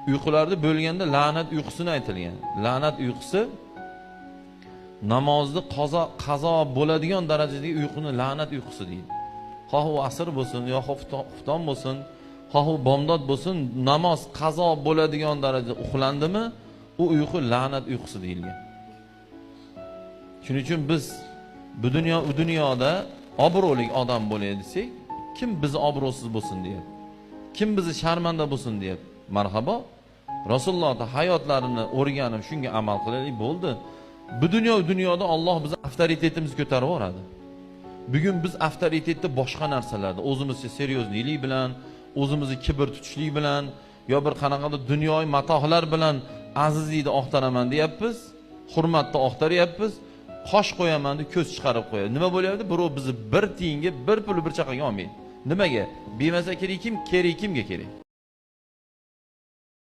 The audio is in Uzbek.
uyqularda bo'lganda la'nat uyqusini aytilgan. La'nat uyqusi namozni qazo bo'ladigan darajadagi uyquni la'nat uyqusi deydi. Xoh u asr bo'lsin, yo xufton bo'lsin, xoh u bomdod bo'lsin, namoz qazo bo'ladigan darajada uxlandimi, u uyqu la'nat uyqusi deyilgan. Shuning uchun biz bu dunyoda obro'li odam bo'lay desak, kim bizni obro'siz bo'lsin deyapti? Kim bizni sharmanda bo'lsin deyapti? Marhabo. Rasulullohning hayotlarini o'rganib shunga amal qilaylik bo'ldi. Bu dunyoda Alloh bizni avtoritetimizni ko'tarib yuboradi. Bugun biz avtoritetni boshqa narsalarda, o'zimizga seriozlik bilan, o'zimizni kibr tutishlik bilan, yo bir qanaqadir dunyoviy matohlar bilan azizlikni oqtaraman deyapmiz, hurmatni oqtaryapmiz, qosh qo'yaman deb ko'z chiqarib qo'yadi. Nima bo'lyapti? Birov bizni bir tiyinga, bir pul bir chaqaga olmaydi. Nimaga? Bemasa kerak kimga kerak?